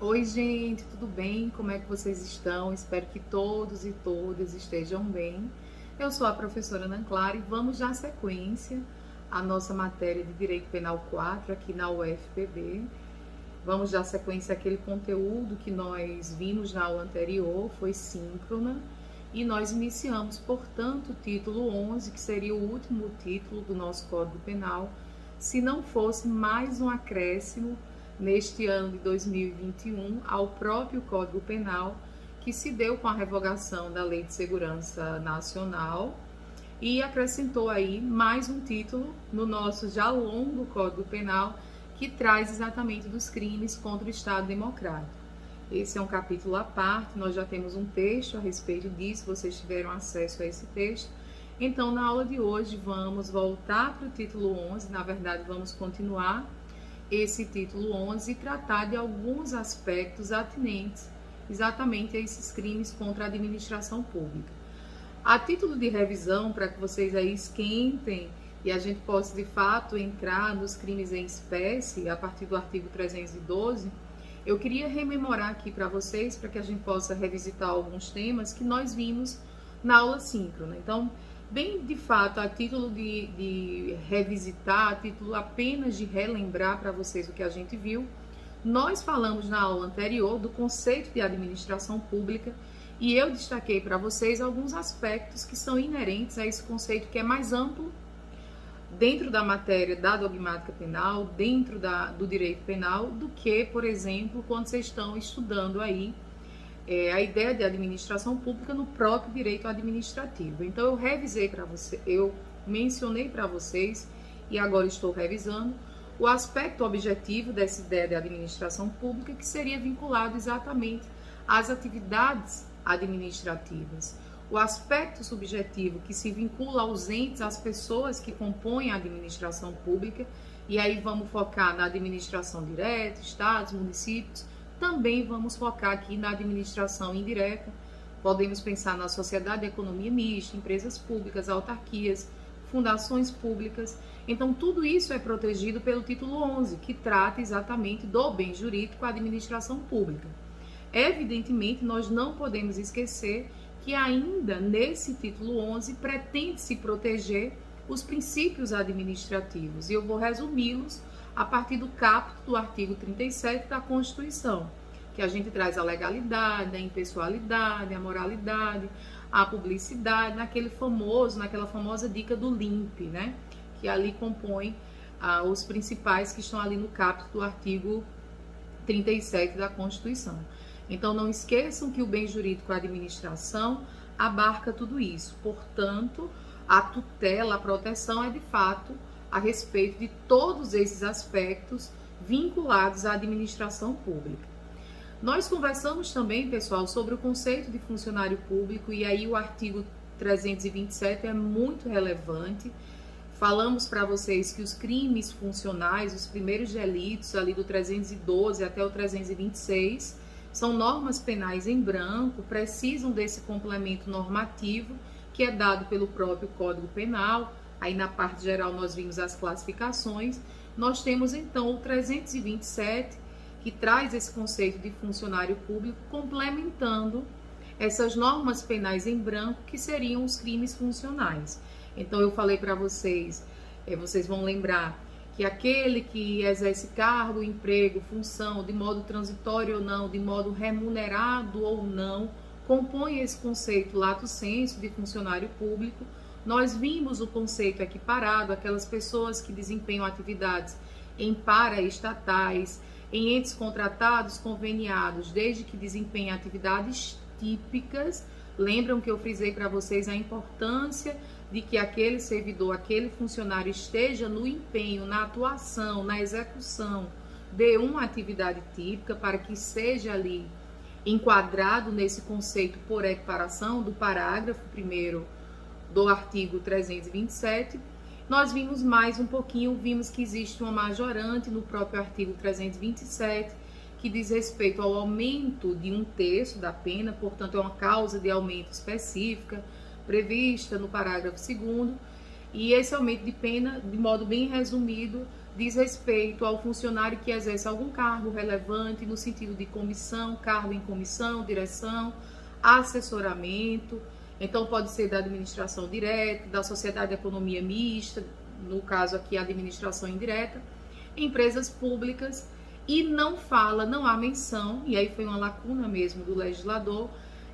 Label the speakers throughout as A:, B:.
A: Oi, gente, tudo bem? Como é que vocês estão? Espero que todos e todas estejam bem. Eu sou a professora Ana Clara e vamos dar sequência à nossa matéria de Direito Penal 4 aqui na UFPB. Vamos dar sequência àquele conteúdo que nós vimos na aula anterior, foi síncrona, e nós iniciamos, portanto, o título 11, que seria o último título do nosso Código Penal, se não fosse mais um acréscimo neste ano de 2021 ao próprio Código Penal, que se deu com a revogação da Lei de Segurança Nacional e acrescentou aí mais um título no nosso já longo Código Penal, que traz exatamente dos crimes contra o Estado Democrático. Esse é um capítulo à parte, nós já temos um texto a respeito disso, vocês tiveram acesso a esse texto. Então, na aula de hoje, vamos voltar para o título 11, na verdade, vamos continuar esse título 11 e tratar de alguns aspectos atinentes exatamente a esses crimes contra a administração pública. A título de revisão, para que vocês aí esquentem e a gente possa de fato entrar nos crimes em espécie, a partir do artigo 312, eu queria rememorar aqui para vocês, para que a gente possa revisitar alguns temas que nós vimos na aula síncrona. Então, bem de fato, a título de revisitar, a título apenas de relembrar para vocês o que a gente viu, nós falamos na aula anterior do conceito de administração pública e eu destaquei para vocês alguns aspectos que são inerentes a esse conceito que é mais amplo dentro da matéria da dogmática penal, dentro do direito penal, do que, por exemplo, quando vocês estão estudando aí a ideia de administração pública no próprio direito administrativo. Então eu revisei para você, eu mencionei para vocês e agora estou revisando o aspecto objetivo dessa ideia de administração pública, que seria vinculado exatamente às atividades administrativas. O aspecto subjetivo, que se vincula aos entes, às pessoas que compõem a administração pública, e aí vamos focar na administração direta, estados, municípios. Também vamos focar aqui na administração indireta. Podemos pensar na sociedade de economia mista, empresas públicas, autarquias, fundações públicas. Então, tudo isso é protegido pelo título 11, que trata exatamente do bem jurídico à administração pública. Evidentemente, nós não podemos esquecer que ainda nesse título 11 pretende-se proteger os princípios administrativos. E eu vou resumi-los a partir do caput do artigo 37 da Constituição, que a gente traz a legalidade, a impessoalidade, a moralidade, a publicidade, naquela famosa dica do LIMP, né? Que ali compõe os principais que estão ali no caput do artigo 37 da Constituição. Então, não esqueçam que o bem jurídico à administração abarca tudo isso. Portanto, a tutela, a proteção é de fato a respeito de todos esses aspectos vinculados à administração pública. Nós conversamos também, pessoal, sobre o conceito de funcionário público e aí o artigo 327 é muito relevante. Falamos para vocês que os crimes funcionais, os primeiros delitos ali do 312 até o 326, são normas penais em branco, precisam desse complemento normativo que é dado pelo próprio Código Penal. Aí na parte geral nós vimos as classificações. Nós temos então o 327, que traz esse conceito de funcionário público, complementando essas normas penais em branco, que seriam os crimes funcionais. Então eu falei para vocês, vocês vão lembrar que aquele que exerce cargo, emprego, função, de modo transitório ou não, de modo remunerado ou não, compõe esse conceito lato sensu de funcionário público. Nós vimos o conceito equiparado àquelas pessoas que desempenham atividades em paraestatais, em entes contratados, conveniados, desde que desempenhem atividades típicas. Lembram que eu frisei para vocês a importância de que aquele servidor, aquele funcionário esteja no empenho, na atuação, na execução de uma atividade típica, para que seja ali enquadrado nesse conceito por equiparação do parágrafo 1º do artigo 327. Nós vimos mais um pouquinho, vimos que existe uma majorante no próprio artigo 327, que diz respeito ao aumento de 1/3 da pena, portanto é uma causa de aumento específica, prevista no parágrafo 2º, e esse aumento de pena, de modo bem resumido, diz respeito ao funcionário que exerce algum cargo relevante no sentido de comissão, cargo em comissão, direção, assessoramento. Então, pode ser da administração direta, da sociedade de economia mista, no caso aqui, a administração indireta, empresas públicas, e não há menção, e aí foi uma lacuna mesmo do legislador,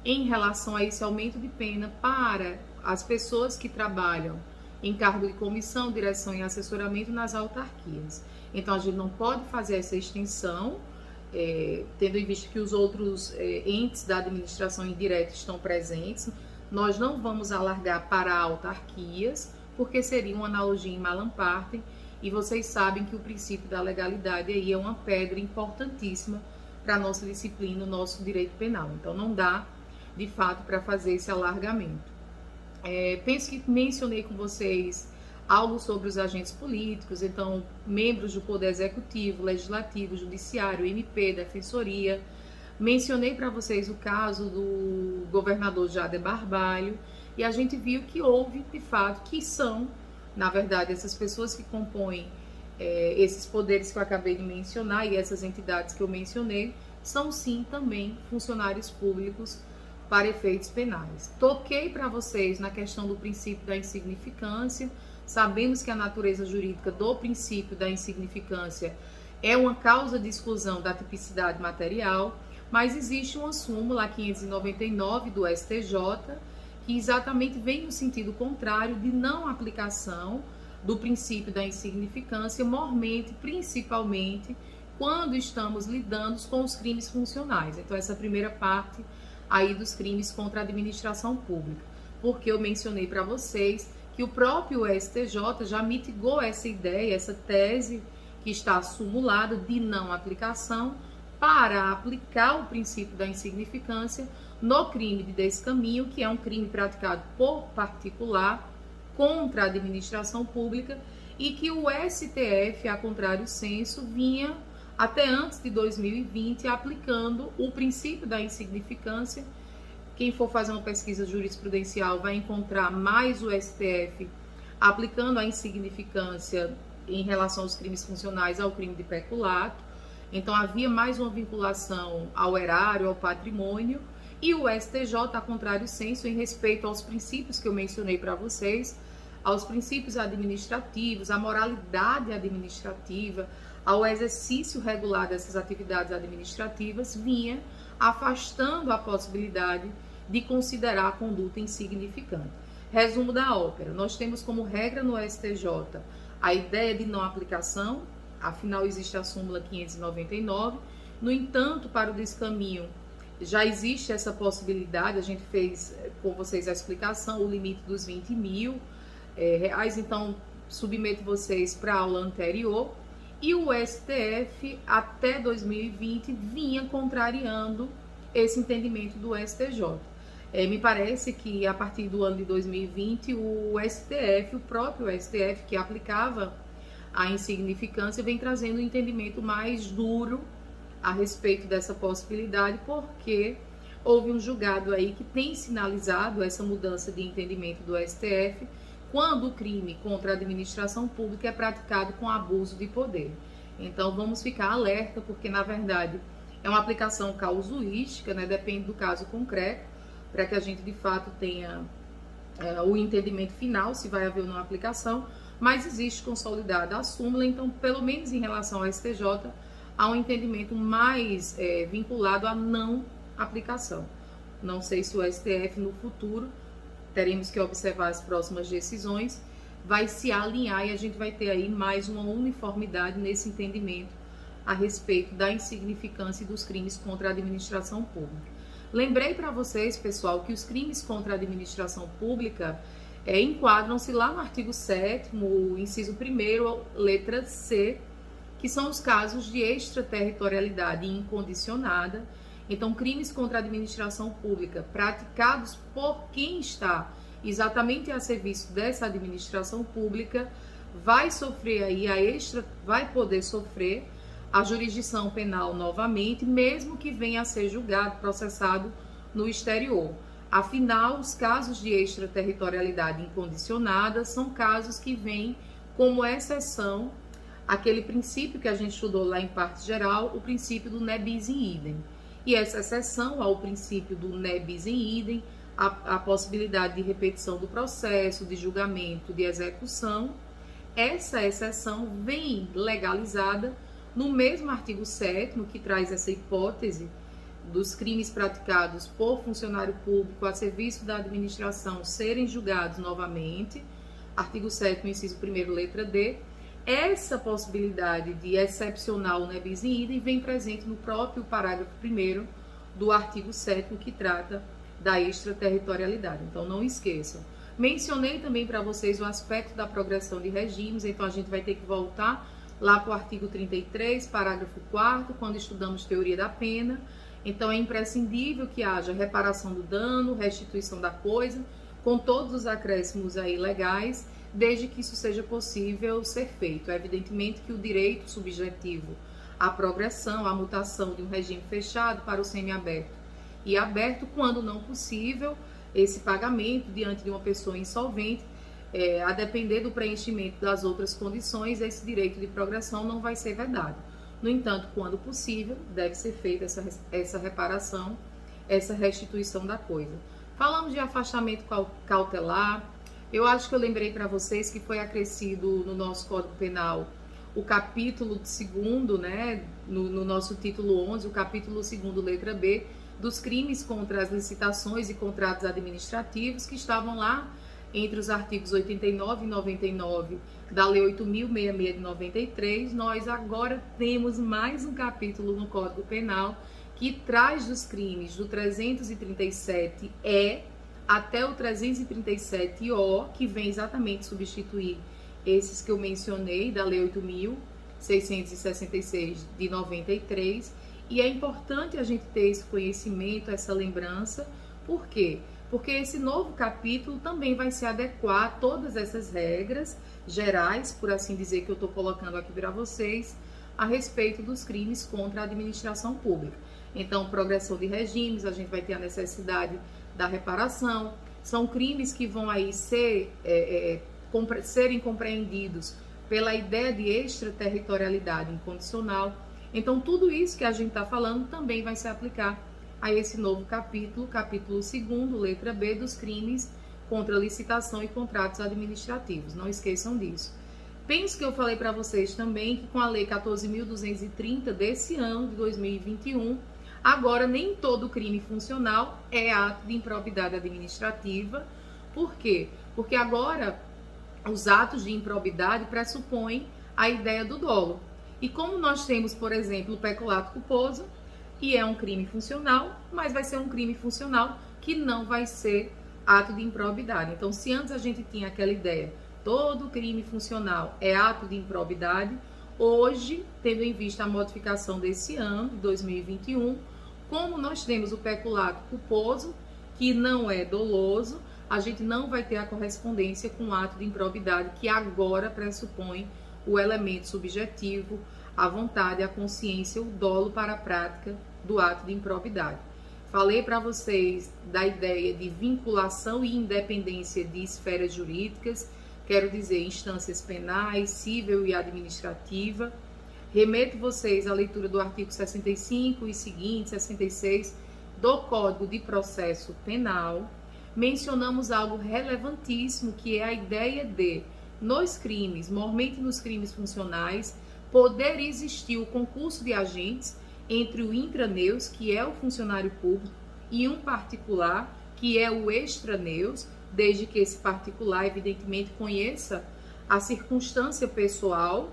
A: em relação a esse aumento de pena para as pessoas que trabalham em cargo de comissão, direção e assessoramento nas autarquias. Então, a gente não pode fazer essa extensão, tendo em vista que os outros entes da administração indireta estão presentes. Nós não vamos alargar para autarquias, porque seria uma analogia em malam partem, e vocês sabem que o princípio da legalidade aí é uma pedra importantíssima para a nossa disciplina, o nosso direito penal. Então, não dá, de fato, para fazer esse alargamento. Penso que mencionei com vocês algo sobre os agentes políticos, então, membros do Poder Executivo, Legislativo, Judiciário, MP, Defensoria. Mencionei para vocês o caso do governador Jader Barbalho, e a gente viu que houve, de fato, que são, na verdade, essas pessoas que compõem esses poderes que eu acabei de mencionar e essas entidades que eu mencionei, são sim também funcionários públicos para efeitos penais. Toquei para vocês na questão do princípio da insignificância. Sabemos que a natureza jurídica do princípio da insignificância é uma causa de exclusão da tipicidade material, mas existe uma súmula 599 do STJ que exatamente vem no sentido contrário de não aplicação do princípio da insignificância, mormente, principalmente, quando estamos lidando com os crimes funcionais. Então, essa primeira parte aí dos crimes contra a administração pública, porque eu mencionei para vocês que o próprio STJ já mitigou essa ideia, essa tese que está sumulada de não aplicação, para aplicar o princípio da insignificância no crime de descaminho, que é um crime praticado por particular contra a administração pública, e que o STF, a contrário senso, vinha até antes de 2020 aplicando o princípio da insignificância. Quem for fazer uma pesquisa jurisprudencial vai encontrar mais o STF aplicando a insignificância em relação aos crimes funcionais ao crime de peculato. Então, havia mais uma vinculação ao erário, ao patrimônio, e o STJ, a contrário senso, em respeito aos princípios que eu mencionei para vocês, aos princípios administrativos, à moralidade administrativa, ao exercício regular dessas atividades administrativas, vinha afastando a possibilidade de considerar a conduta insignificante. Resumo da ópera: nós temos como regra no STJ a ideia de não aplicação, afinal existe a súmula 599, no entanto, para o descaminho já existe essa possibilidade, a gente fez com vocês a explicação, o limite dos 20 mil reais, então submeto vocês para a aula anterior. E o STF, até 2020, vinha contrariando esse entendimento do STJ. Me parece que a partir do ano de 2020, o STF, o próprio STF, que aplicava a insignificância, vem trazendo um entendimento mais duro a respeito dessa possibilidade, porque houve um julgado aí que tem sinalizado essa mudança de entendimento do STF, quando o crime contra a administração pública é praticado com abuso de poder. Então, vamos ficar alerta, porque, na verdade, é uma aplicação causuística, né? Depende do caso concreto, para que a gente, de fato, tenha o entendimento final, se vai haver ou não aplicação, mas existe consolidada a súmula, então, pelo menos em relação ao STJ, há um entendimento mais vinculado à não aplicação. Não sei se o STF, no futuro, teremos que observar as próximas decisões, vai se alinhar e a gente vai ter aí mais uma uniformidade nesse entendimento a respeito da insignificância e dos crimes contra a administração pública. Lembrei para vocês, pessoal, que os crimes contra a administração pública enquadram-se lá no artigo 7º, inciso 1º, letra C, que são os casos de extraterritorialidade incondicionada. Então, crimes contra a administração pública praticados por quem está exatamente a serviço dessa administração pública vai sofrer aí vai poder sofrer a jurisdição penal novamente, mesmo que venha a ser julgado, processado no exterior. Afinal, os casos de extraterritorialidade incondicionada são casos que vêm como exceção aquele princípio que a gente estudou lá em parte geral, o princípio do ne bis in idem. E essa exceção ao princípio do ne bis in idem, a possibilidade de repetição do processo, de julgamento, de execução, essa exceção vem legalizada no mesmo artigo 7º, que traz essa hipótese dos crimes praticados por funcionário público a serviço da administração serem julgados novamente, artigo 7º, inciso 1º, letra D. Essa possibilidade de excepcional ne bis in idem vem presente no próprio parágrafo 1º do artigo 7º, que trata da extraterritorialidade. Então, não esqueçam. Mencionei também para vocês o aspecto da progressão de regimes, então a gente vai ter que voltar lá para o artigo 33, parágrafo 4º, quando estudamos teoria da pena. Então, é imprescindível que haja reparação do dano, restituição da coisa, com todos os acréscimos aí legais, desde que isso seja possível ser feito. É evidentemente que o direito subjetivo à progressão, à mutação de um regime fechado para o semiaberto e aberto, quando não possível, esse pagamento diante de uma pessoa insolvente, a depender do preenchimento das outras condições, esse direito de progressão não vai ser vedado. No entanto, quando possível, deve ser feita essa reparação, essa restituição da coisa. Falamos de afastamento cautelar. Eu acho que eu lembrei para vocês que foi acrescido no nosso Código Penal o capítulo 2º, né, no nosso título 11, o capítulo 2º, letra B, dos crimes contra as licitações e contratos administrativos, que estavam lá entre os artigos 89 e 99 da Lei 8.066 de 93. Nós agora temos mais um capítulo no Código Penal que traz dos crimes do 337-E até o 337-O, que vem exatamente substituir esses que eu mencionei da Lei 8.666 de 93. E é importante a gente ter esse conhecimento, essa lembrança. Por quê? Porque esse novo capítulo também vai se adequar a todas essas regras gerais, por assim dizer, que eu estou colocando aqui para vocês, a respeito dos crimes contra a administração pública. Então, progressão de regimes, a gente vai ter a necessidade da reparação. São crimes que vão aí serem compreendidos pela ideia de extraterritorialidade incondicional. Então, tudo isso que a gente está falando também vai se aplicar a esse novo capítulo, capítulo 2º, letra B, dos crimes contra licitação e contratos administrativos. Não esqueçam disso. Penso que eu falei para vocês também que com a Lei 14.230 desse ano, de 2021, agora nem todo crime funcional é ato de improbidade administrativa. Por quê? Porque agora os atos de improbidade pressupõem a ideia do dolo. E como nós temos, por exemplo, o peculato culposo, e é um crime funcional, mas vai ser um crime funcional que não vai ser ato de improbidade. Então, se antes a gente tinha aquela ideia, todo crime funcional é ato de improbidade, hoje, tendo em vista a modificação desse ano, de 2021, como nós temos o peculato culposo, que não é doloso, a gente não vai ter a correspondência com o ato de improbidade, que agora pressupõe o elemento subjetivo, a vontade, a consciência, o dolo para a prática do ato de improbidade. Falei para vocês da ideia de vinculação e independência de esferas jurídicas, quero dizer instâncias penais, civil e administrativa. Remeto vocês à leitura do artigo 65 e seguinte, 66, do Código de Processo Penal. Mencionamos algo relevantíssimo, que é a ideia de, nos crimes, normalmente nos crimes funcionais, poder existir o concurso de agentes entre o intraneus, que é o funcionário público, e um particular, que é o extraneus, desde que esse particular, evidentemente, conheça a circunstância pessoal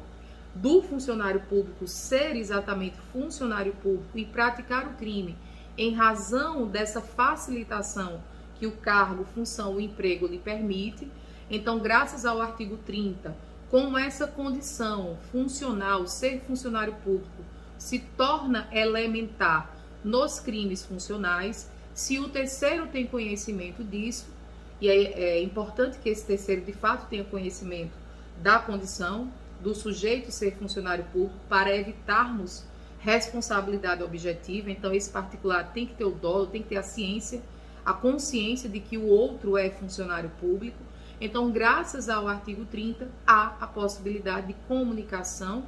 A: do funcionário público ser exatamente funcionário público e praticar o crime em razão dessa facilitação que o cargo, função, o emprego lhe permite. Então, graças ao artigo 30, como essa condição funcional, ser funcionário público, se torna elementar nos crimes funcionais, se o terceiro tem conhecimento disso, e é importante que esse terceiro de fato tenha conhecimento da condição do sujeito ser funcionário público, para evitarmos responsabilidade objetiva. Então, esse particular tem que ter o dolo, tem que ter a ciência, a consciência de que o outro é funcionário público. Então, graças ao artigo 30, há a possibilidade de comunicação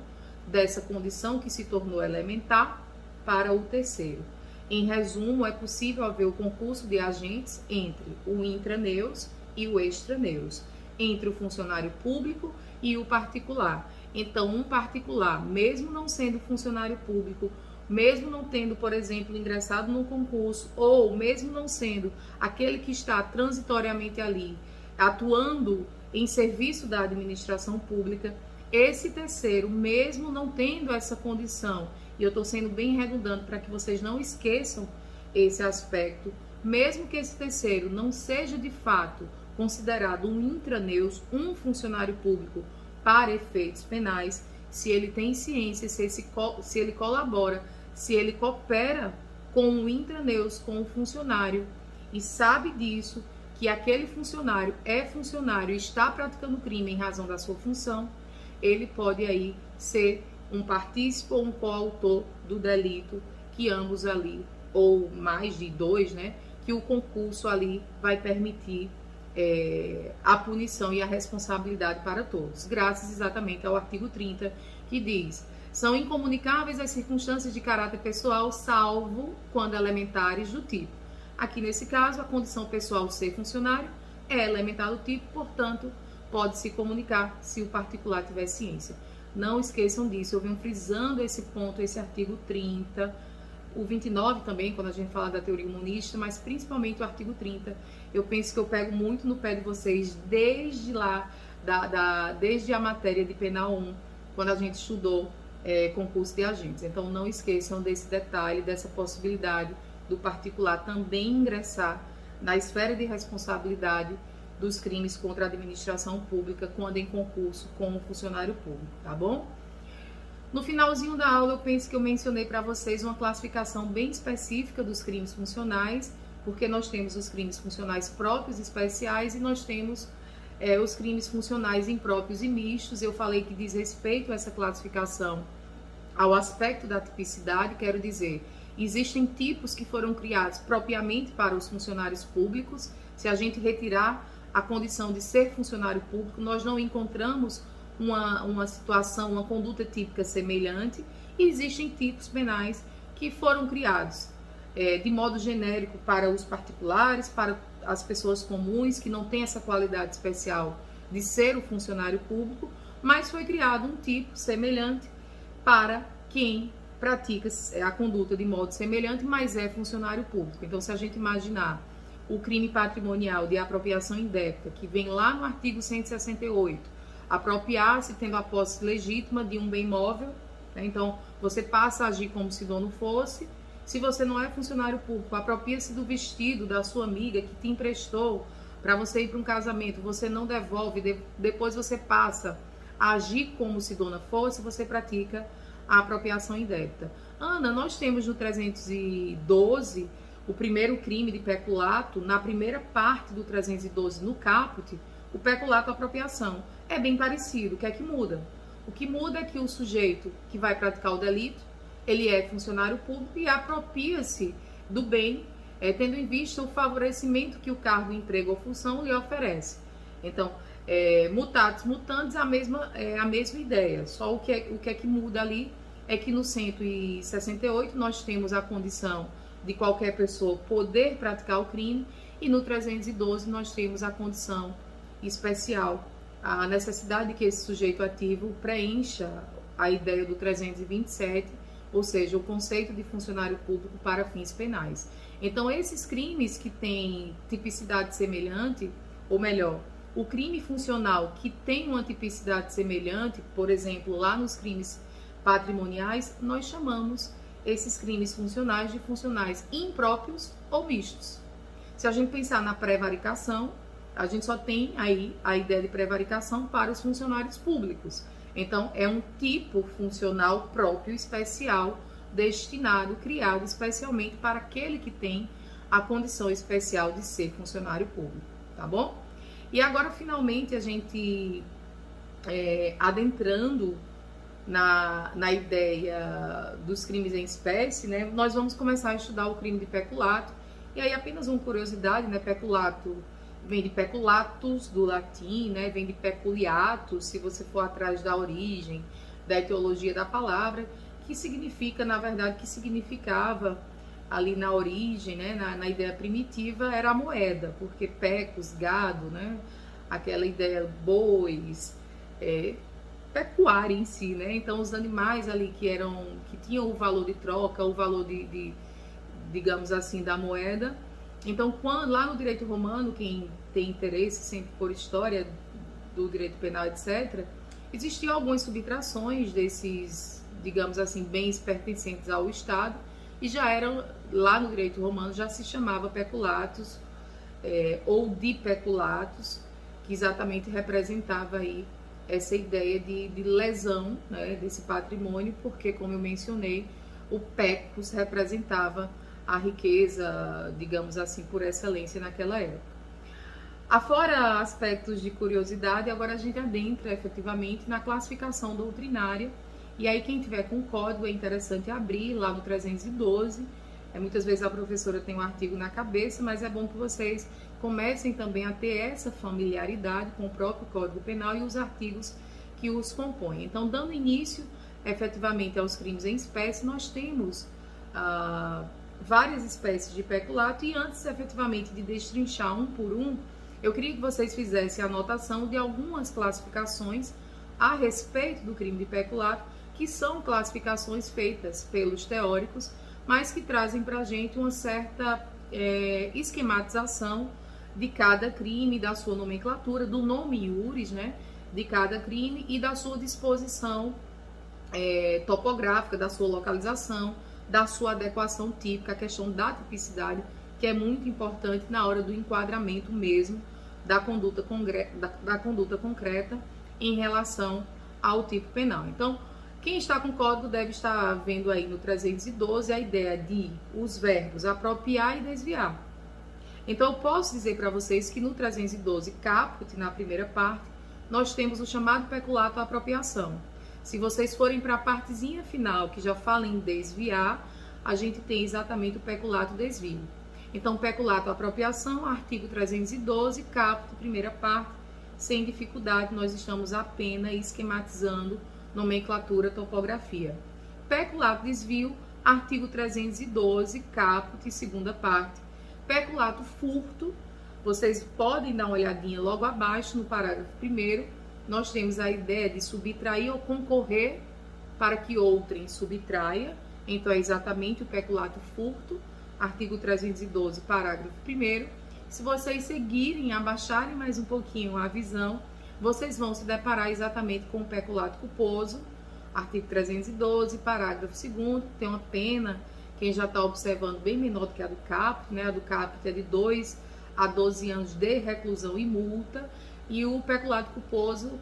A: dessa condição que se tornou elementar para o terceiro. Em resumo, é possível haver o concurso de agentes entre o intraneus e o extraneus, entre o funcionário público e o particular. Então, um particular, mesmo não sendo funcionário público, mesmo não tendo, por exemplo, ingressado no concurso, ou mesmo não sendo aquele que está transitoriamente ali, atuando em serviço da administração pública, esse terceiro, mesmo não tendo essa condição, e eu estou sendo bem redundante para que vocês não esqueçam esse aspecto, mesmo que esse terceiro não seja de fato considerado um intraneus, um funcionário público para efeitos penais, se ele tem ciência, se ele colabora, se ele coopera com o intraneus, com o funcionário, e sabe disso, que aquele funcionário é funcionário e está praticando crime em razão da sua função, ele pode aí ser um partícipe ou um coautor do delito, que ambos ali, ou mais de dois, né, que o concurso ali vai permitir a punição e a responsabilidade para todos, graças exatamente ao artigo 30, que diz: são incomunicáveis as circunstâncias de caráter pessoal, salvo quando elementares do tipo. Aqui nesse caso, a condição pessoal de ser funcionário é elementar do tipo, portanto, pode se comunicar se o particular tiver ciência. Não esqueçam disso, eu venho frisando esse ponto, esse artigo 30, o 29 também, quando a gente fala da teoria humanista, mas principalmente o artigo 30. Eu penso que eu pego muito no pé de vocês desde lá, desde a matéria de Penal 1, quando a gente estudou concurso de agentes. Então, não esqueçam desse detalhe, dessa possibilidade do particular também ingressar na esfera de responsabilidade dos crimes contra a administração pública quando em concurso com o funcionário público, tá bom? No finalzinho da aula, eu penso que eu mencionei para vocês uma classificação bem específica dos crimes funcionais, porque nós temos os crimes funcionais próprios e especiais e nós temos os crimes funcionais impróprios e mistos. Eu falei que diz respeito a essa classificação ao aspecto da tipicidade, quero dizer, existem tipos que foram criados propriamente para os funcionários públicos. Se a gente retirar a condição de ser funcionário público, nós não encontramos uma situação, uma conduta típica semelhante, e existem tipos penais que foram criados de modo genérico para os particulares, para as pessoas comuns que não têm essa qualidade especial de ser o funcionário público, mas foi criado um tipo semelhante para quem pratica a conduta de modo semelhante, mas é funcionário público. Então, se a gente imaginar o crime patrimonial de apropriação indébita, que vem lá no artigo 168, apropriar-se tendo a posse legítima de um bem móvel, né? Então, você passa a agir como se dono fosse. Se você não é funcionário público, apropria-se do vestido da sua amiga que te emprestou para você ir para um casamento, você não devolve, depois você passa a agir como se dona fosse, você pratica a apropriação indébita. Ana, nós temos no 312 o primeiro crime de peculato, na primeira parte do 312, no caput, o peculato apropriação. É bem parecido. O que é que muda? O que muda é que o sujeito que vai praticar o delito, ele é funcionário público e apropria-se do bem, tendo em vista o favorecimento que o cargo, emprego ou função lhe oferece. Então, mutatis mutandis, a mesma ideia. Só o que é que muda ali é que no 168 nós temos a condição de qualquer pessoa poder praticar o crime, e no 312 nós temos a condição especial, a necessidade de que esse sujeito ativo preencha a ideia do 327, ou seja, o conceito de funcionário público para fins penais. Então, esses crimes que têm tipicidade semelhante, ou melhor, o crime funcional que tem uma tipicidade semelhante, por exemplo, lá nos crimes patrimoniais, nós chamamos esses crimes funcionais de funcionais impróprios ou mistos. Se a gente pensar na prevaricação, a gente só tem aí a ideia de prevaricação para os funcionários públicos. Então, é um tipo funcional próprio, especial, destinado, criado especialmente para aquele que tem a condição especial de ser funcionário público, tá bom? E agora, finalmente, a gente adentrando na ideia dos crimes em espécie, né, nós vamos começar a estudar o crime de peculato. E aí, apenas uma curiosidade, né, peculato vem de peculatus, do latim, né? Vem de peculiatus, se você for atrás da origem, da etiologia da palavra, que significa, na verdade, que significava ali na origem, né? Na ideia primitiva, era a moeda, porque pecus, gado, né? Aquela ideia bois, pecuária em si, né? Então, os animais ali que tinham o valor de troca, o valor digamos assim, da moeda. Então, lá no direito romano, quem tem interesse sempre por história do direito penal, etc., existiam algumas subtrações desses, digamos assim, bens pertencentes ao Estado, e já eram, lá no direito romano, já se chamava peculatus, ou de peculatus, que exatamente representava aí essa ideia de lesão, né, desse patrimônio, porque, como eu mencionei, o pecus representava a riqueza, digamos assim, por excelência naquela época. Afora aspectos de curiosidade, agora a gente adentra efetivamente na classificação doutrinária, e aí quem tiver com código é interessante abrir lá no 312, muitas vezes a professora tem um artigo na cabeça, mas é bom que vocês comecem também a ter essa familiaridade com o próprio Código Penal e os artigos que os compõem. Então, dando início efetivamente aos crimes em espécie, nós temos várias espécies de peculato, e antes efetivamente de destrinchar um por um, eu queria que vocês fizessem a anotação de algumas classificações a respeito do crime de peculato, que são classificações feitas pelos teóricos, mas que trazem para a gente uma certa esquematização de cada crime, da sua nomenclatura, do nome iuris, né, de cada crime e da sua disposição topográfica, da sua localização, da sua adequação típica, a questão da tipicidade, que é muito importante na hora do enquadramento mesmo da conduta concreta em relação ao tipo penal. Então, quem está com código deve estar vendo aí no 312 a ideia de os verbos apropriar e desviar. Então, eu posso dizer para vocês que no 312, caput, na primeira parte, nós temos o chamado peculato apropriação. Se vocês forem para a partezinha final, que já fala em desviar, a gente tem exatamente o peculato desvio. Então, peculato apropriação, artigo 312, caput, primeira parte, sem dificuldade, nós estamos apenas esquematizando nomenclatura, topografia. Peculato desvio, artigo 312, caput, segunda parte. Peculato furto, vocês podem dar uma olhadinha logo abaixo no parágrafo 1º, nós temos a ideia de subtrair ou concorrer para que outrem subtraia, então é exatamente o peculato furto, artigo 312, parágrafo 1º. Se vocês seguirem, abaixarem mais um pouquinho a visão, vocês vão se deparar exatamente com o peculato culposo, artigo 312, parágrafo 2º, tem uma pena, quem já está observando, bem menor do que a do caput, né? A do caput é de 2 a 12 anos de reclusão e multa, e o peculato culposo,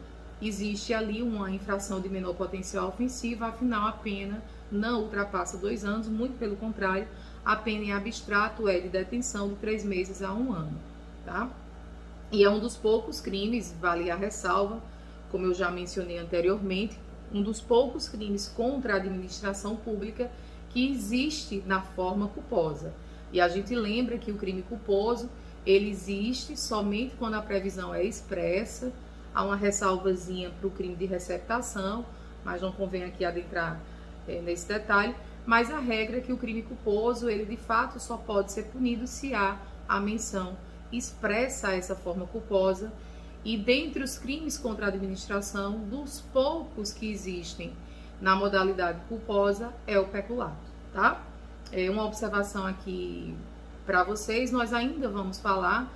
A: existe ali uma infração de menor potencial ofensiva, afinal a pena não ultrapassa 2 anos, muito pelo contrário, a pena em abstrato é de detenção de 3 meses a 1 ano, tá? E é um dos poucos crimes, vale a ressalva, como eu já mencionei anteriormente, um dos poucos crimes contra a administração pública que existe na forma culposa. E a gente lembra que o crime culposo, ele existe somente quando a previsão é expressa, há uma ressalvazinha para o crime de receptação, mas não convém aqui adentrar nesse detalhe, mas a regra é que o crime culposo, ele de fato só pode ser punido se há a menção expressa a essa forma culposa, e dentre os crimes contra a administração, dos poucos que existem na modalidade culposa, é o peculato, tá? Uma observação aqui para vocês, nós ainda vamos falar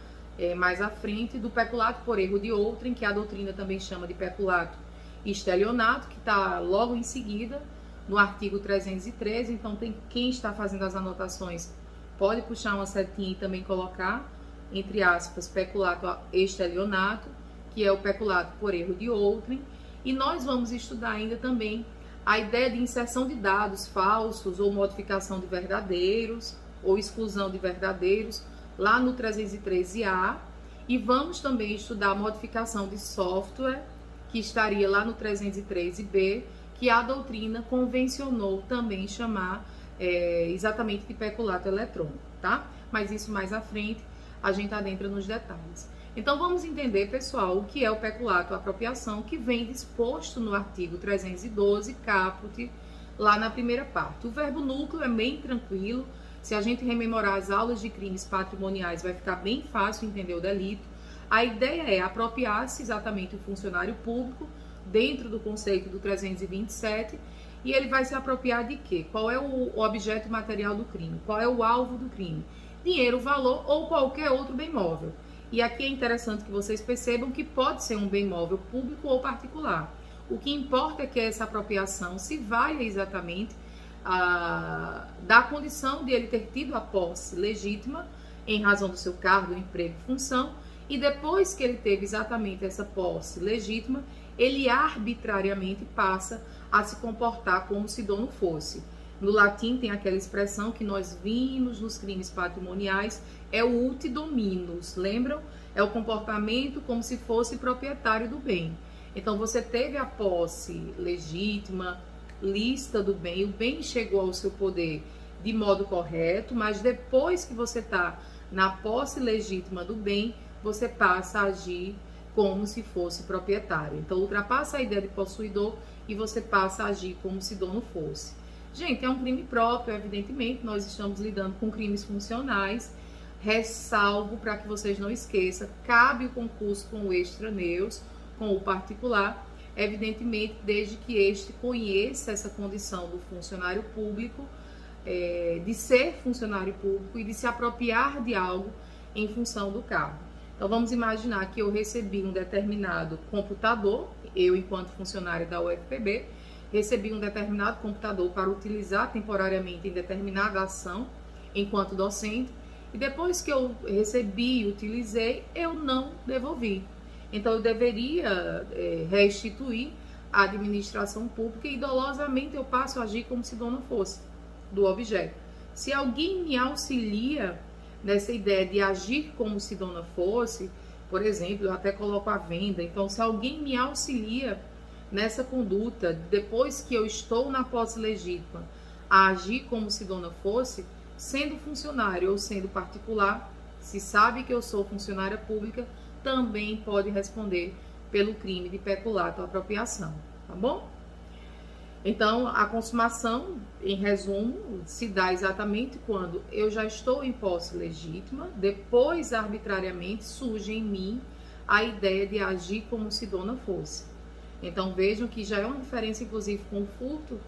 A: mais à frente do peculato por erro de outrem, que a doutrina também chama de peculato estelionato, que está logo em seguida, no artigo 313, então quem está fazendo as anotações pode puxar uma setinha e também colocar, entre aspas, peculato estelionato, que é o peculato por erro de outrem, e nós vamos estudar ainda também a ideia de inserção de dados falsos ou modificação de verdadeiros ou exclusão de verdadeiros lá no 313A, e vamos também estudar a modificação de software, que estaria lá no 313B, que a doutrina convencionou também chamar exatamente de peculato eletrônico, tá? Mas isso mais à frente, a gente adentra nos detalhes. Então vamos entender, pessoal, o que é o peculato apropriação, que vem disposto no artigo 312, caput, lá na primeira parte. O verbo núcleo é bem tranquilo. Se a gente rememorar as aulas de crimes patrimoniais, vai ficar bem fácil entender o delito. A ideia é apropriar-se exatamente o funcionário público dentro do conceito do 327, e ele vai se apropriar de quê? Qual é o objeto material do crime? Qual é o alvo do crime? Dinheiro, valor ou qualquer outro bem móvel. E aqui é interessante que vocês percebam que pode ser um bem móvel público ou particular. O que importa é que essa apropriação se valha exatamente da condição de ele ter tido a posse legítima em razão do seu cargo, emprego e função, e depois que ele teve exatamente essa posse legítima, ele arbitrariamente passa a se comportar como se dono fosse. No latim tem aquela expressão que nós vimos nos crimes patrimoniais, é o uti dominus, lembram? É o comportamento como se fosse proprietário do bem. Então você teve a posse legítima, lícita do bem, o bem chegou ao seu poder de modo correto, mas depois que você está na posse legítima do bem, você passa a agir como se fosse proprietário. Então ultrapassa a ideia de possuidor e você passa a agir como se dono fosse. Gente, é um crime próprio, evidentemente, nós estamos lidando com crimes funcionais. Ressalvo para que vocês não esqueçam, cabe o concurso com o extraneus, com o particular, evidentemente, desde que este conheça essa condição do funcionário público, de ser funcionário público e de se apropriar de algo em função do cargo. Então, vamos imaginar que eu recebi um determinado computador, eu, enquanto funcionário da UFPB, recebi um determinado computador para utilizar temporariamente em determinada ação, enquanto docente, e depois que eu recebi e utilizei, eu não devolvi. Então, eu deveria restituir à administração pública e dolosamente eu passo a agir como se dono fosse do objeto. Se alguém me auxilia nessa ideia de agir como se dona fosse, por exemplo, eu até coloco a venda. Então, se alguém me auxilia nessa conduta, depois que eu estou na posse legítima, a agir como se dona fosse, sendo funcionário ou sendo particular, se sabe que eu sou funcionária pública, também pode responder pelo crime de peculato apropriação, tá bom? Então, a consumação, em resumo, se dá exatamente quando eu já estou em posse legítima, depois, arbitrariamente, surge em mim a ideia de agir como se dona fosse. Então, vejam que já é uma diferença, inclusive, com o furto,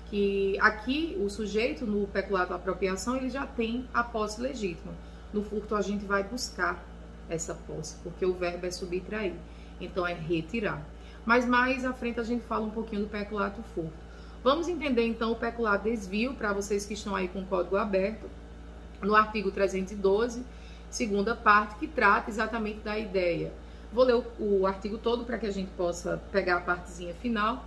A: que aqui o sujeito, no peculato apropriação, ele já tem a posse legítima. No furto, a gente vai buscar essa posse, porque o verbo é subtrair. Então, é retirar. Mas mais à frente a gente fala um pouquinho do peculato furto. Vamos entender então o peculato desvio, para vocês que estão aí com o código aberto, no artigo 312, segunda parte, que trata exatamente da ideia. Vou ler o artigo todo para que a gente possa pegar a partezinha final.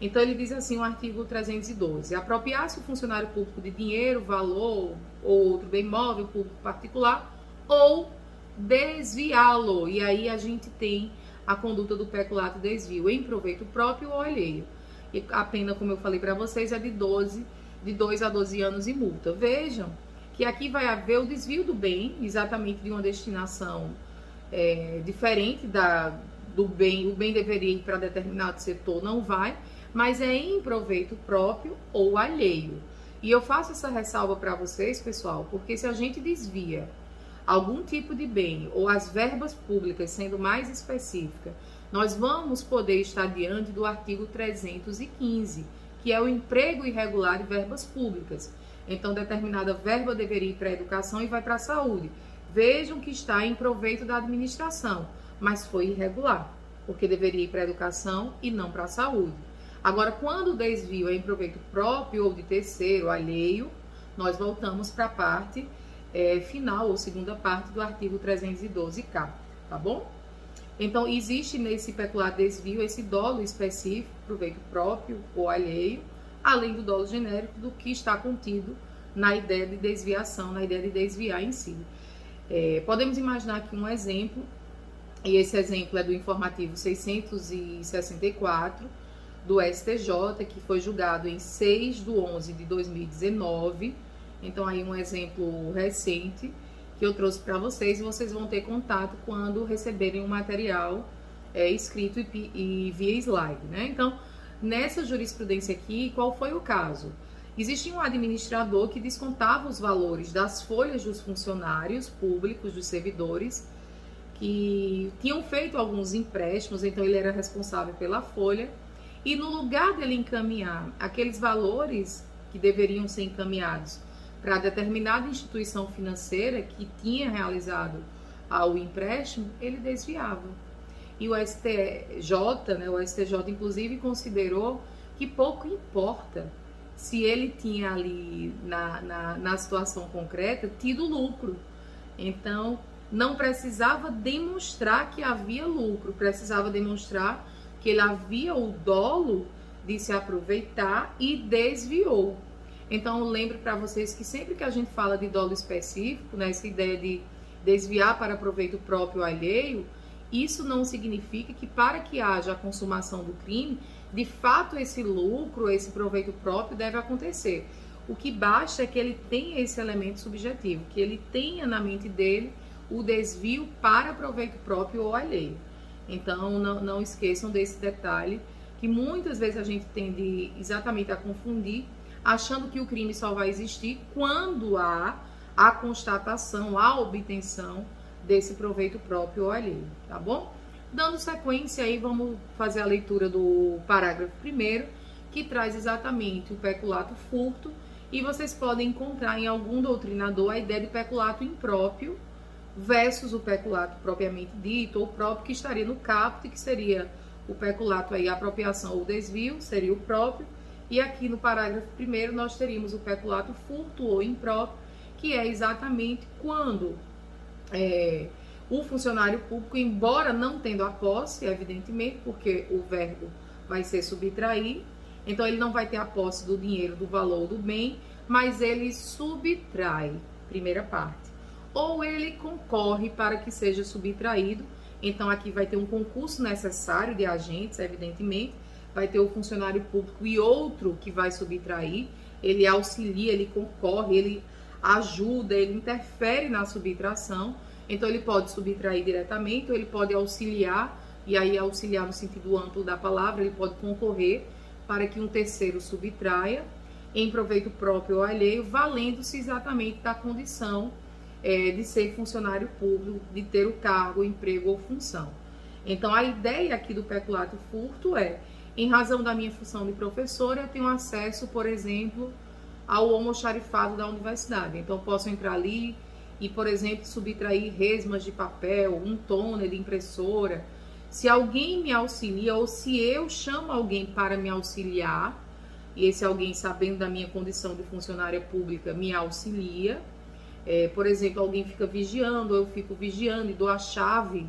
A: Então ele diz assim, o artigo 312, apropriar-se o funcionário público de dinheiro, valor ou outro bem móvel público particular, ou desviá-lo. E aí a gente tem a conduta do peculato desvio em proveito próprio ou alheio. E a pena, como eu falei para vocês, é de 2 a 12 anos e multa. Vejam que aqui vai haver o desvio do bem, exatamente de uma destinação diferente do bem. O bem deveria ir para determinado setor, não vai, mas é em proveito próprio ou alheio. E eu faço essa ressalva para vocês, pessoal, porque se a gente desvia algum tipo de bem, ou as verbas públicas, sendo mais específica, nós vamos poder estar diante do artigo 315, que é o emprego irregular de verbas públicas. Então, determinada verba deveria ir para a educação e vai para a saúde. Vejam que está em proveito da administração, mas foi irregular, porque deveria ir para a educação e não para a saúde. Agora, quando o desvio é em proveito próprio ou de terceiro, alheio, nós voltamos para a parte final, ou segunda parte do artigo 312-K, tá bom? Então, existe nesse peculato desvio esse dolo específico, proveito próprio ou alheio, além do dolo genérico do que está contido na ideia de desviação, na ideia de desviar em si. Podemos imaginar aqui um exemplo, e esse exemplo é do informativo 664 do STJ, que foi julgado em 6/11/2019. Então, aí um exemplo recente, que eu trouxe para vocês, e vocês vão ter contato quando receberem o material escrito e via slide, né? Então, nessa jurisprudência aqui, qual foi o caso? Existia um administrador que descontava os valores das folhas dos funcionários públicos, dos servidores, que tinham feito alguns empréstimos, então ele era responsável pela folha, e no lugar dele encaminhar aqueles valores que deveriam ser encaminhados para determinada instituição financeira que tinha realizado o empréstimo, ele desviava. E o STJ, né, o STJ inclusive considerou que pouco importa se ele tinha ali, na situação concreta, tido lucro. Então, não precisava demonstrar que havia lucro, precisava demonstrar que ele havia o dolo de se aproveitar e desviou. Então, eu lembro para vocês que sempre que a gente fala de dolo específico, né, essa ideia de desviar para proveito próprio ou alheio, isso não significa que para que haja a consumação do crime, de fato esse lucro, esse proveito próprio deve acontecer. O que basta é que ele tenha esse elemento subjetivo, que ele tenha na mente dele o desvio para proveito próprio ou alheio. Então, não esqueçam desse detalhe, que muitas vezes a gente tende exatamente a confundir, achando que o crime só vai existir quando há a constatação, a obtenção desse proveito próprio ou alheio, tá bom? Dando sequência aí, vamos fazer a leitura do parágrafo 1º, que traz exatamente o peculato furto, e vocês podem encontrar em algum doutrinador a ideia de peculato impróprio versus o peculato propriamente dito, ou próprio, que estaria no caput, que seria o peculato aí, apropriação ou desvio, seria o próprio, e aqui no parágrafo 1º nós teríamos o peculato furto ou impróprio, que é exatamente quando o funcionário público, embora não tendo a posse, evidentemente, porque o verbo vai ser subtrair, então ele não vai ter a posse do dinheiro, do valor do bem, mas ele subtrai, primeira parte. Ou ele concorre para que seja subtraído, então aqui vai ter um concurso necessário de agentes, evidentemente, vai ter o funcionário público e outro que vai subtrair, ele auxilia, ele concorre, ele ajuda, ele interfere na subtração, então ele pode subtrair diretamente, ou ele pode auxiliar, e aí auxiliar no sentido amplo da palavra, ele pode concorrer para que um terceiro subtraia em proveito próprio ou alheio, valendo-se exatamente da condição de ser funcionário público, de ter o cargo, emprego ou função. Então a ideia aqui do peculato furto é, em razão da minha função de professora, eu tenho acesso, por exemplo, ao almoxarifado da universidade. Então, eu posso entrar ali e, por exemplo, subtrair resmas de papel, um toner de impressora. Se alguém me auxilia ou se eu chamo alguém para me auxiliar, e esse alguém, sabendo da minha condição de funcionária pública, me auxilia, por exemplo, alguém fica vigiando, eu fico vigiando e dou a chave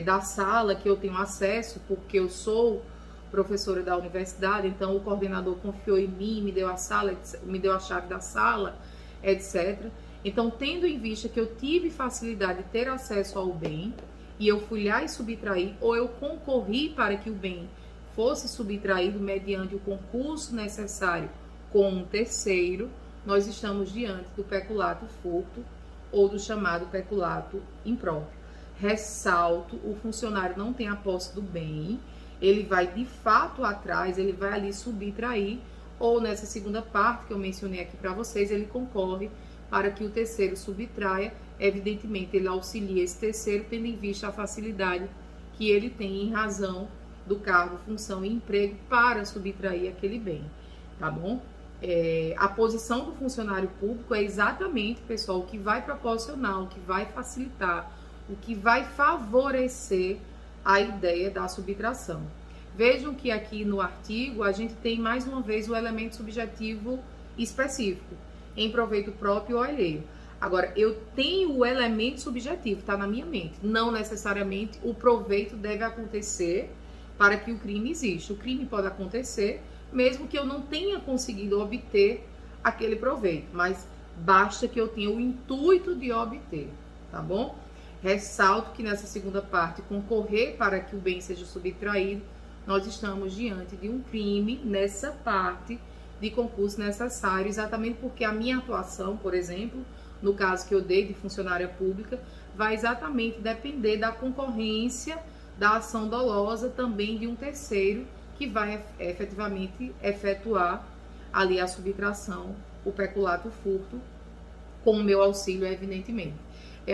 A: da sala que eu tenho acesso, porque eu sou professora da universidade, então o coordenador confiou em mim, me deu a chave da sala, etc. Então, tendo em vista que eu tive facilidade de ter acesso ao bem, e eu fui lá e subtraí, ou eu concorri para que o bem fosse subtraído mediante o concurso necessário com um terceiro, nós estamos diante do peculato furto ou do chamado peculato impróprio. Ressalto, o funcionário não tem a posse do bem, ele vai de fato atrás, ele vai ali subtrair, ou nessa segunda parte que eu mencionei aqui para vocês, ele concorre para que o terceiro subtraia, evidentemente ele auxilia esse terceiro, tendo em vista a facilidade que ele tem em razão do cargo, função e emprego para subtrair aquele bem, tá bom? A posição do funcionário público é exatamente, pessoal, o que vai proporcionar, o que vai facilitar, o que vai favorecer a ideia da subtração. Vejam que aqui no artigo a gente tem mais uma vez o elemento subjetivo específico, em proveito próprio ou alheio. Agora, eu tenho o elemento subjetivo, está na minha mente. Não necessariamente o proveito deve acontecer para que o crime exista. O crime pode acontecer mesmo que eu não tenha conseguido obter aquele proveito, mas basta que eu tenha o intuito de obter, tá bom? Ressalto que nessa segunda parte, concorrer para que o bem seja subtraído, nós estamos diante de um crime nessa parte de concurso necessário, exatamente porque a minha atuação, por exemplo, no caso que eu dei de funcionária pública, vai exatamente depender da concorrência da ação dolosa também de um terceiro que vai efetivamente efetuar ali a subtração, o peculato furto, com o meu auxílio, evidentemente.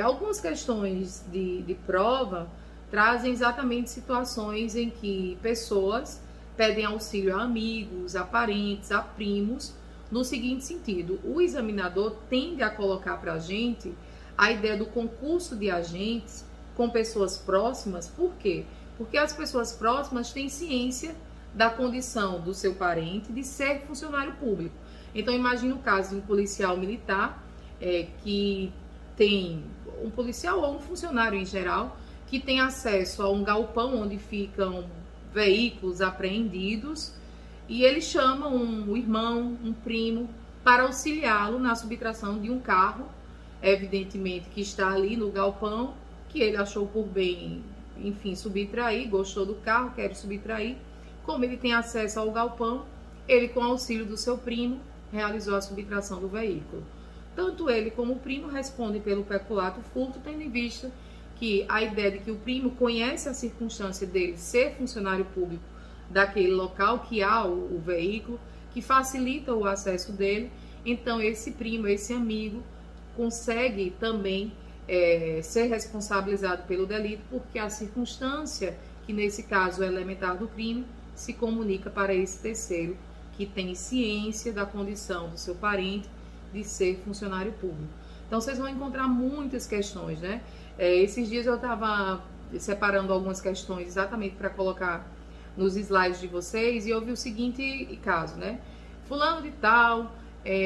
A: Algumas questões de prova trazem exatamente situações em que pessoas pedem auxílio a amigos, a parentes, a primos, no seguinte sentido: o examinador tende a colocar para a gente a ideia do concurso de agentes com pessoas próximas. Por quê? Porque as pessoas próximas têm ciência da condição do seu parente de ser funcionário público. Então, imagine o caso de um policial militar que tem um policial ou um funcionário em geral que tem acesso a um galpão onde ficam veículos apreendidos e ele chama um irmão, um primo, para auxiliá-lo na subtração de um carro, evidentemente que está ali no galpão, que ele achou por bem, enfim, subtrair, gostou do carro, quer subtrair. Como ele tem acesso ao galpão, ele, com auxílio do seu primo, realizou a subtração do veículo. Tanto ele como o primo respondem pelo peculato furto, tendo em vista que a ideia de que o primo conhece a circunstância dele ser funcionário público daquele local que há o veículo, que facilita o acesso dele. Então, esse primo, esse amigo, consegue também ser responsabilizado pelo delito, porque a circunstância, que nesse caso é elementar do crime, se comunica para esse terceiro, que tem ciência da condição do seu parente de ser funcionário público. Então, vocês vão encontrar muitas questões, né? Esses dias eu estava separando algumas questões exatamente para colocar nos slides de vocês, e eu vi o seguinte caso, né? Fulano de tal,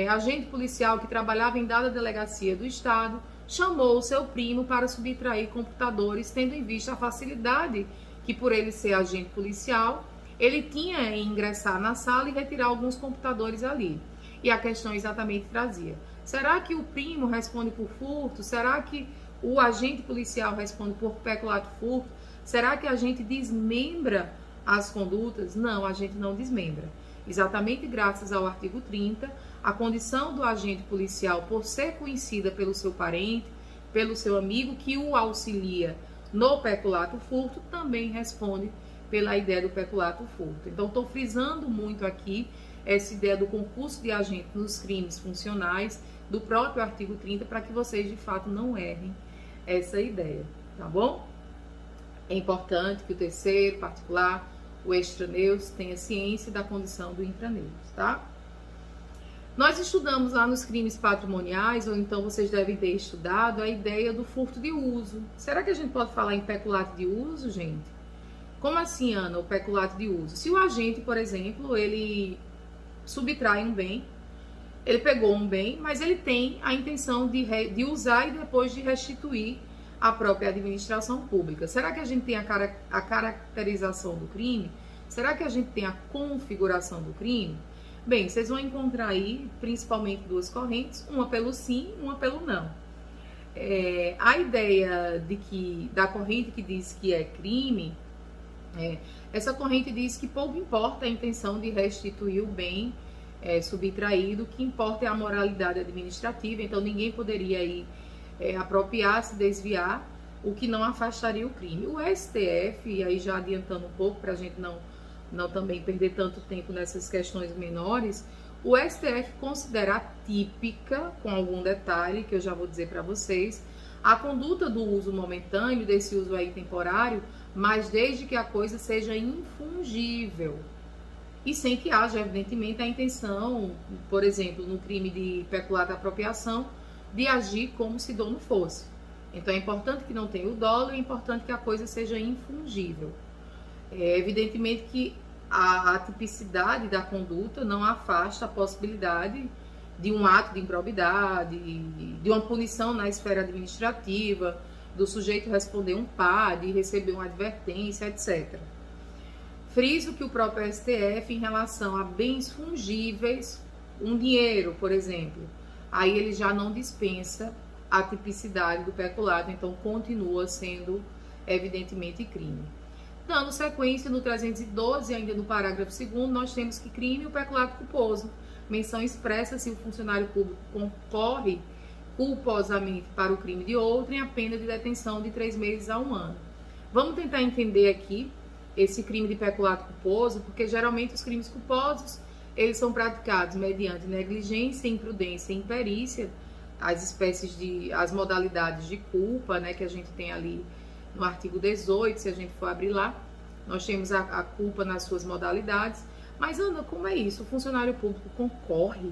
A: agente policial que trabalhava em dada delegacia do estado, chamou o seu primo para subtrair computadores, tendo em vista a facilidade que, por ele ser agente policial, ele tinha em ingressar na sala e retirar alguns computadores ali. E a questão exatamente trazia: será que o primo responde por furto? Será que o agente policial responde por peculato furto? Será que a gente desmembra as condutas? Não, a gente não desmembra. Exatamente graças ao artigo 30, a condição do agente policial, por ser conhecida pelo seu parente, pelo seu amigo que o auxilia no peculato furto, também responde pela ideia do peculato furto. Então, estou frisando muito aqui essa ideia do concurso de agente nos crimes funcionais do próprio artigo 30, para que vocês, de fato, não errem essa ideia, tá bom? É importante que o terceiro particular, o extraneus, tenha ciência da condição do intraneus, tá? Nós estudamos lá nos crimes patrimoniais, ou então vocês devem ter estudado, a ideia do furto de uso. Será que a gente pode falar em peculato de uso, gente? Como assim, Ana, o peculato de uso? Se o agente, por exemplo, ele subtrai um bem, ele pegou um bem, mas ele tem a intenção de usar e depois de restituir à própria administração pública. Será que a gente tem a caracterização do crime? Será que a gente tem a configuração do crime? Bem, vocês vão encontrar aí principalmente duas correntes, uma pelo sim, uma pelo não. A ideia da corrente que diz que é crime, essa corrente diz que pouco importa a intenção de restituir o bem subtraído, o que importa é a moralidade administrativa. Então ninguém poderia aí apropriar-se, desviar, o que não afastaria o crime. O STF, e aí já adiantando um pouco para a gente não também perder tanto tempo nessas questões menores, o STF considera atípica, com algum detalhe que eu já vou dizer para vocês, a conduta do uso momentâneo, desse uso aí temporário, mas desde que a coisa seja infungível e sem que haja, evidentemente, a intenção, por exemplo, no crime de peculato apropriação, de agir como se dono fosse. Então é importante que não tenha o dolo, é importante que a coisa seja infungível. Evidentemente que a atipicidade da conduta não afasta a possibilidade de um ato de improbidade, de uma punição na esfera administrativa, do sujeito responder um PAD, receber uma advertência, etc. Friso que o próprio STF, em relação a bens fungíveis, um dinheiro, por exemplo, aí ele já não dispensa a tipicidade do peculato, então continua sendo, evidentemente, crime. Dando sequência no 312, ainda no parágrafo 2º, nós temos que crime o peculato culposo. Menção expressa se o funcionário público concorre culposamente para o crime de outrem, a pena de detenção de 3 meses a 1 ano. Vamos tentar entender aqui esse crime de peculato culposo, porque geralmente os crimes culposos, eles são praticados mediante negligência, imprudência e imperícia, as modalidades de culpa, né, que a gente tem ali no artigo 18, se a gente for abrir lá, nós temos a culpa nas suas modalidades. Mas, Ana, como é isso? O funcionário público concorre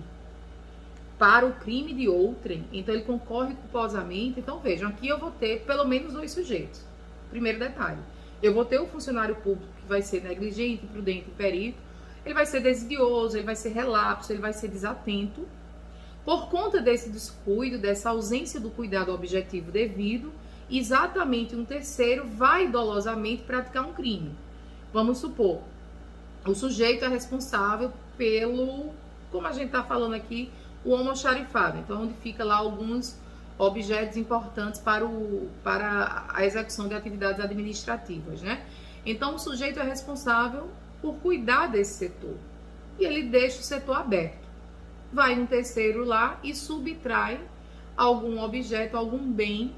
A: para o crime de outrem, então ele concorre culposamente. Então, vejam, aqui eu vou ter pelo menos 2 sujeitos. Primeiro detalhe, eu vou ter o funcionário público que vai ser negligente, imprudente, imperito, ele vai ser desidioso, ele vai ser relapso, ele vai ser desatento. Por conta desse descuido, dessa ausência do cuidado objetivo devido, exatamente um terceiro vai dolosamente praticar um crime. Vamos supor, o sujeito é responsável pelo, como a gente está falando aqui, o almoxarifado. Então, onde fica lá alguns objetos importantes para a execução de atividades administrativas, né? Então, o sujeito é responsável por cuidar desse setor. E ele deixa o setor aberto. Vai um terceiro lá e subtrai algum objeto, algum bem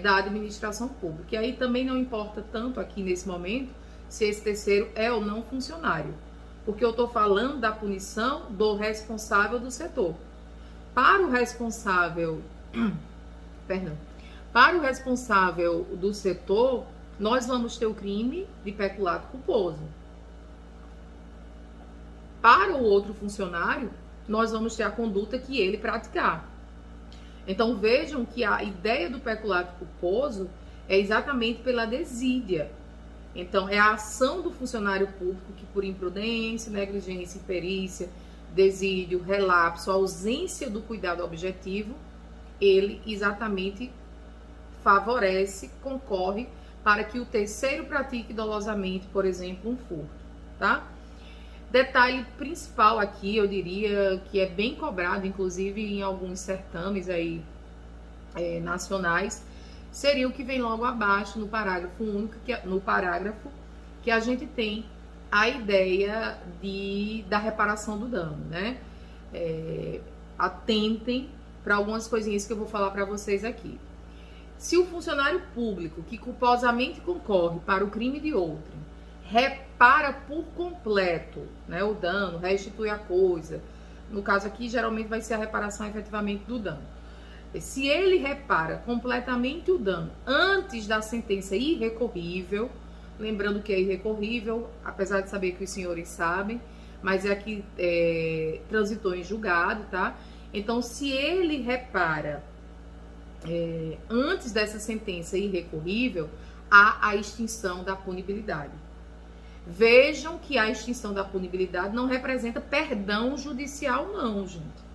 A: da administração pública. E aí também não importa tanto aqui nesse momento se esse terceiro é ou não funcionário, porque eu estou falando da punição do responsável do setor. Para o responsável, para o responsável do setor, nós vamos ter o crime de peculato culposo. Para o outro funcionário, nós vamos ter a conduta que ele praticar. Então, vejam que a ideia do peculato culposo é exatamente pela desídia. Então, é a ação do funcionário público que, por imprudência, negligência, imperícia, desídio, relapso, ausência do cuidado objetivo, ele exatamente favorece, concorre para que o terceiro pratique dolosamente, por exemplo, um furto, tá? Detalhe principal aqui, eu diria que é bem cobrado, inclusive em alguns certames aí nacionais, seria o que vem logo abaixo no parágrafo único, que a gente tem a ideia da reparação do dano, né? Atentem para algumas coisinhas que eu vou falar para vocês aqui. Se o funcionário público que culposamente concorre para o crime de outrem repara por completo, né, o dano, restitui a coisa, no caso aqui geralmente vai ser a reparação efetivamente do dano. Se ele repara completamente o dano antes da sentença irrecorrível, lembrando que é irrecorrível, apesar de saber que os senhores sabem, mas é que transitou em julgado, tá? Então, se ele repara antes dessa sentença irrecorrível, há a extinção da punibilidade. Vejam que a extinção da punibilidade não representa perdão judicial, não, gente.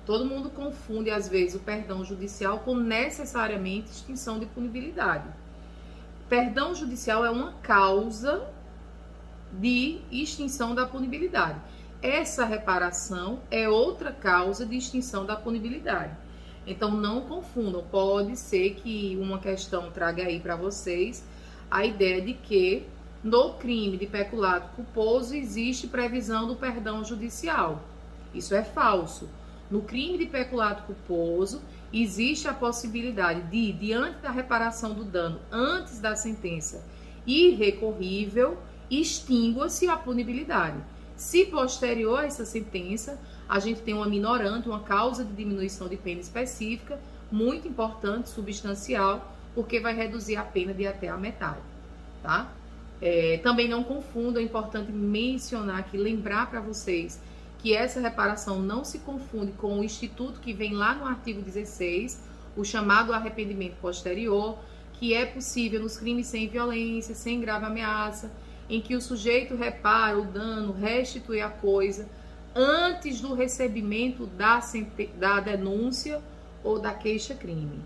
A: Todo mundo confunde, às vezes, o perdão judicial com necessariamente extinção de punibilidade. Perdão judicial é uma causa de extinção da punibilidade. Essa reparação é outra causa de extinção da punibilidade. Então, não confundam. Pode ser que uma questão traga aí para vocês a ideia de que no crime de peculato culposo existe previsão do perdão judicial. Isso é falso. No crime de peculato culposo, existe a possibilidade de, diante da reparação do dano antes da sentença irrecorrível, extingua-se a punibilidade. Se posterior a essa sentença, a gente tem uma minorante, uma causa de diminuição de pena específica, muito importante, substancial, porque vai reduzir a pena de até a metade, tá? Também não confundam, é importante mencionar aqui, lembrar para vocês que essa reparação não se confunde com o instituto que vem lá no artigo 16, o chamado arrependimento posterior, que é possível nos crimes sem violência, sem grave ameaça, em que o sujeito repara o dano, restitui a coisa antes do recebimento da denúncia ou da queixa-crime.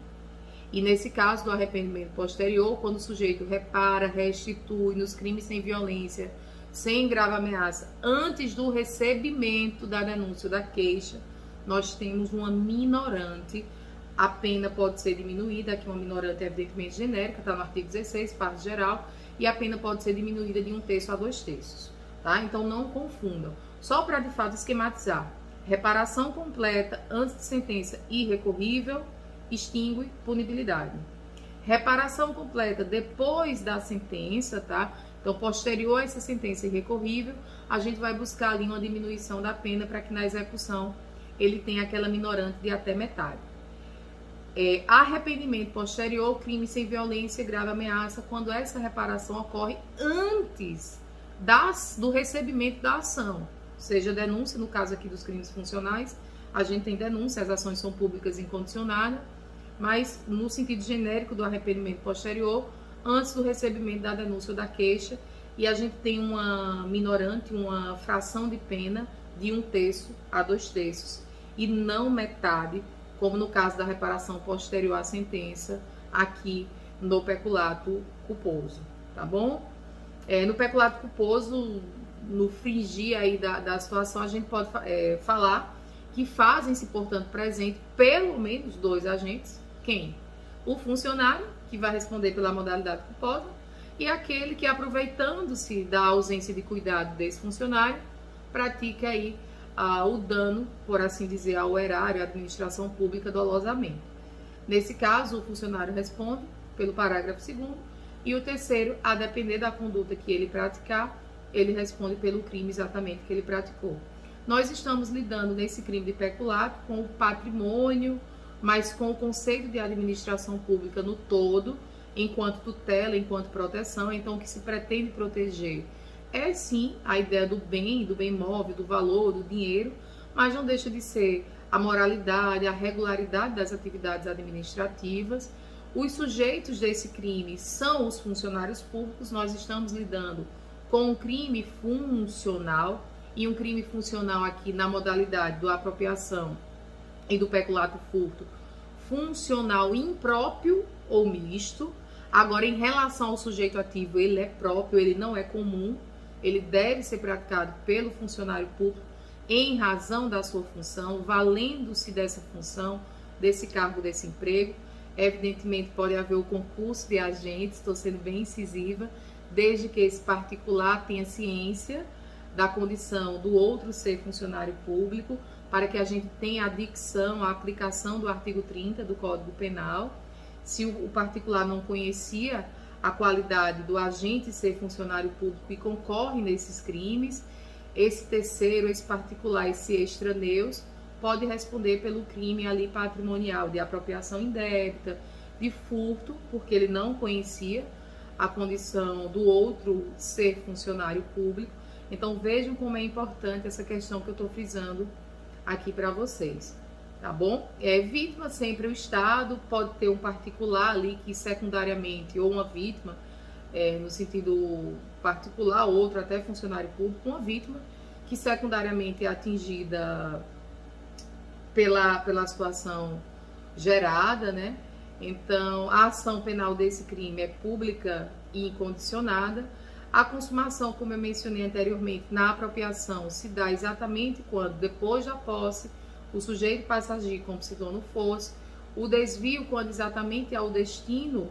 A: E nesse caso do arrependimento posterior, quando o sujeito repara, restitui nos crimes sem violência, sem grave ameaça, antes do recebimento da denúncia ou da queixa, nós temos uma minorante. A pena pode ser diminuída, aqui uma minorante evidentemente genérica, está no artigo 16, parte geral, e a pena pode ser diminuída de 1/3 a 2/3, tá? Então não confundam. Só para de fato esquematizar. reparação completa antes de sentença irrecorrível, extingue punibilidade. Reparação completa depois da sentença, tá? Então, posterior a essa sentença irrecorrível, a gente vai buscar ali uma diminuição da pena para que na execução ele tenha aquela minorante de até metade. Arrependimento posterior, crime sem violência e grave ameaça, quando essa reparação ocorre antes do recebimento da ação, seja denúncia, no caso aqui dos crimes funcionais, a gente tem denúncia, as ações são públicas incondicionadas, mas no sentido genérico do arrependimento posterior, antes do recebimento da denúncia ou da queixa, e a gente tem uma minorante, uma fração de pena de 1/3 a 2/3, e não metade, como no caso da reparação posterior à sentença, aqui no peculato culposo, tá bom? No peculato culposo, no fringir aí da situação, a gente pode falar que fazem-se, portanto, presente pelo menos 2 agentes. Quem? O funcionário, que vai responder pela modalidade culposa, e aquele que, aproveitando-se da ausência de cuidado desse funcionário, pratica aí o dano, por assim dizer, ao erário, à administração pública dolosamente. Nesse caso, o funcionário responde pelo parágrafo 2º, e o terceiro, a depender da conduta que ele praticar, ele responde pelo crime exatamente que ele praticou. Nós estamos lidando nesse crime de peculato com o patrimônio, mas com o conceito de administração pública no todo, enquanto tutela, enquanto proteção. Então, o que se pretende proteger é sim a ideia do bem móvel, do valor, do dinheiro, mas não deixa de ser a moralidade, a regularidade das atividades administrativas. Os sujeitos desse crime são os funcionários públicos. Nós estamos lidando com um crime funcional, e um crime funcional aqui na modalidade do apropriação e do peculato furto, funcional impróprio ou misto. Agora, em relação ao sujeito ativo, ele é próprio, ele não é comum, ele deve ser praticado pelo funcionário público em razão da sua função, valendo-se dessa função, desse cargo, desse emprego. Evidentemente, pode haver o concurso de agentes, estou sendo bem incisiva, desde que esse particular tenha ciência da condição do outro ser funcionário público, para que a gente tenha a dicção, a aplicação do artigo 30 do Código Penal. Se o particular não conhecia a qualidade do agente ser funcionário público e concorre nesses crimes, esse terceiro, esse particular, esse extraneus, pode responder pelo crime ali patrimonial de apropriação indébita, de furto, porque ele não conhecia a condição do outro ser funcionário público. Então vejam como é importante essa questão que eu estou frisando aqui para vocês, tá bom? Vítima sempre o Estado, pode ter um particular ali que secundariamente, ou uma vítima, no sentido particular, outro até funcionário público, uma vítima que secundariamente é atingida pela situação gerada, né? Então, a ação penal desse crime é pública e incondicionada. A consumação, como eu mencionei anteriormente, na apropriação se dá exatamente quando, depois da posse, o sujeito passa a agir como se dono fosse. O desvio, quando exatamente é o destino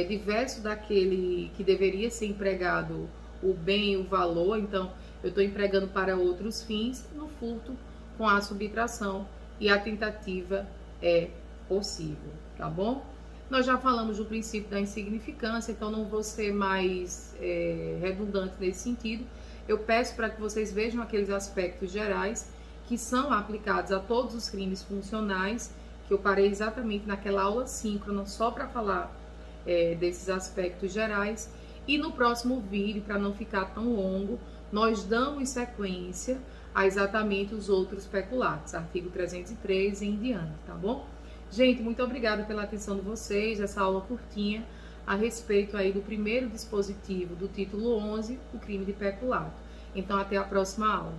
A: diverso daquele que deveria ser empregado o bem e o valor. Então, eu estou empregando para outros fins. No furto, com a subtração, e a tentativa é possível, tá bom? Nós já falamos do princípio da insignificância, então não vou ser mais redundante nesse sentido. Eu peço para que vocês vejam aqueles aspectos gerais que são aplicados a todos os crimes funcionais, que eu parei exatamente naquela aula síncrona só para falar desses aspectos gerais. E no próximo vídeo, para não ficar tão longo, nós damos sequência a exatamente os outros peculatos, artigo 303 e em diante, tá bom? Gente, muito obrigada pela atenção de vocês, essa aula curtinha a respeito aí do primeiro dispositivo do título 11, o crime de peculato. Então, até a próxima aula.